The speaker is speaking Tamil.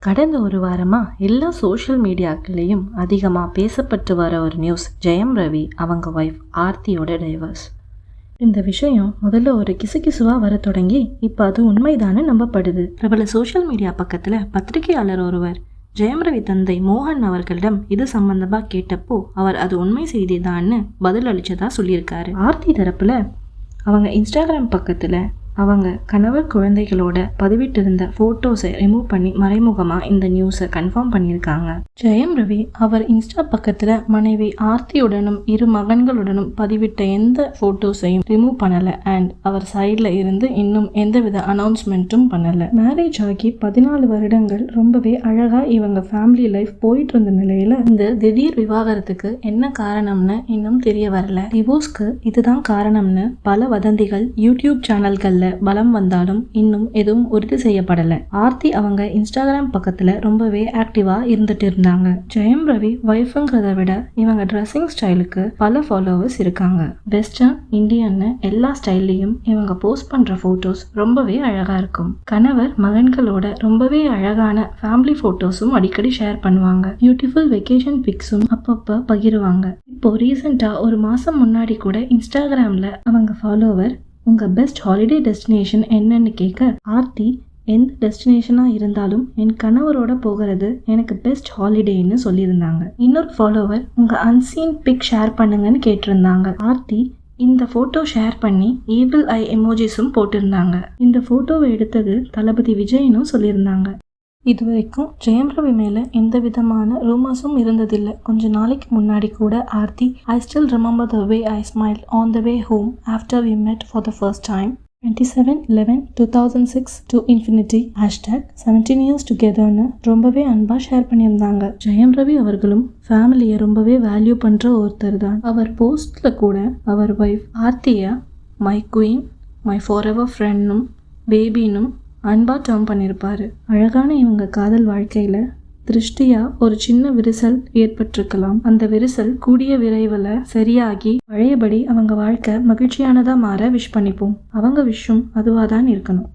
கடந்த ஒரு வாரமாக எல்லா சோஷியல் மீடியாக்கள்லேயும் அதிகமாக பேசப்பட்டு வர ஒரு நியூஸ் ஜெயம் ரவி அவங்க ஒய்ஃப் ஆர்த்தியோட டைவர்ஸ். இந்த விஷயம் முதல்ல ஒரு கிசுகிசுவாக வர தொடங்கி இப்போ அது உண்மைதானே நம்பப்படுது. பிரபல சோஷியல் மீடியா பக்கத்தில் பத்திரிகையாளர் ஒருவர் ஜெயம் ரவி தந்தை மோகன் அவர்களிடம் இது சம்பந்தமாக கேட்டப்போ அவர் அது உண்மை செய்தி தான்னு பதில் அளித்ததா சொல்லியிருக்காரு. ஆர்த்தி தரப்பில் அவங்க இன்ஸ்டாகிராம் பக்கத்தில் அவங்க கணவர் குழந்தைகளோட பதிவிட்டிருந்த ஃபோட்டோஸை ரிமூவ் பண்ணி மறைமுகமாக இந்த நியூஸை கன்ஃபார்ம் பண்ணியிருக்காங்க. ஜெயம் ரவி அவர் இன்ஸ்டா பக்கத்தில் மனைவி ஆர்த்தியுடனும் 2 மகன்களுடனும் பதிவிட்ட எந்த ஃபோட்டோஸையும் ரிமூவ் பண்ணலை அண்ட் அவர் சைடில் இருந்து இன்னும் எந்தவித அனௌன்ஸ்மெண்ட்டும் பண்ணலை. மேரேஜ் ஆகி 14 வருடங்கள் ரொம்பவே அழகாக இவங்க ஃபேமிலி லைஃப் போயிட்டு இருந்த நிலையில் இந்த திடீர் விவாகரத்துக்கு என்ன காரணம்னு இன்னும் தெரிய வரல. டிவோர்ஸ்க்கு இதுதான் காரணம்னு பல வதந்திகள் யூடியூப் சேனல்கள் பலம் வந்தாலும் இன்னும் எதுவும் உறுதி செய்யப்படல. ஆர்த்தி அவங்க இன்ஸ்டாகிராம் பக்கத்துல ரொம்பவே ஆக்டிவா இருந்துட்டு இருந்தாங்க. ஜெயம் ரவி வைஃப்ங்கிறத விட இவங்க ட்ரெஸ்ஸிங் ஸ்டைலுக்கு பல ஃபாலோவர்ஸ் இருக்காங்க. வெஸ்டர்ன் இந்தியன்னு எல்லா ஸ்டைல்லையும் இவங்க போஸ்ட் பண்ற போட்டோஸ் ரொம்பவே அழகா இருக்கும். கணவர் மகன்களோட ரொம்பவே அழகான ஃபேமிலி போட்டோஸும் அடிக்கடி ஷேர் பண்ணுவாங்க. பியூட்டிஃபுல் வெக்கேஷன் பிக்ஸும் அப்பப்ப பகிருவாங்க. இப்போ ரீசெண்டா ஒரு மாசம் முன்னாடி கூட இன்ஸ்டாகிராம்ல அவங்க ஃபாலோவர் உங்க பெஸ்ட் ஹாலிடே டெஸ்டினேஷன் என்னன்னு கேட்க ஆர்த்தி எந்த டெஸ்டினேஷனாக இருந்தாலும் என் கணவரோட போகிறது எனக்கு பெஸ்ட் ஹாலிடேன்னு சொல்லியிருந்தாங்க. இன்னொரு ஃபாலோவர் உங்கள் அன்சீன் பிக் ஷேர் பண்ணுங்கன்னு கேட்டிருந்தாங்க. ஆர்த்தி இந்த ஃபோட்டோ ஷேர் பண்ணி ஈவில் ஐ எமோஜிஸும் போட்டிருந்தாங்க. இந்த ஃபோட்டோவை எடுத்தது தளபதி விஜய்னு சொல்லியிருந்தாங்க. இதுவரைக்கும் ஜெயம் ரவி மேலே எந்த விதமான ரூமர்ஸும் இருந்ததில்லை. கொஞ்ச நாளைக்கு முன்னாடி கூட Aarthi I still remember the way I smile on the way home after we met for the first time 27/11/2006 to infinity #17 years togetherன்னு ரொம்பவே அன்பாக ஷேர் பண்ணியிருந்தாங்க. ஜெயம் ரவி அவர்களும் ஃபேமிலியை ரொம்பவே வேல்யூ பண்ணுற ஒருத்தர் தான். அவர் போஸ்டில் கூட அவர் ஒய்ஃப் ஆர்த்தியை my queen, my forever ஃப்ரெண்ட்னும் பேபினும் அன்பா டேர்ம் பண்ணியிருப்பாரு. அழகான இவங்க காதல் வாழ்க்கையில திருஷ்டியா ஒரு சின்ன விரிசல் ஏற்பட்டிருக்கலாம். அந்த விரிசல் கூடிய விரைவில் சரியாகி பழையபடி அவங்க வாழ்க்கை மகிழ்ச்சியானதா மாற விஷ் பண்ணிப்போம். அவங்க விஷயம் அதுவாக தான் இருக்கணும்.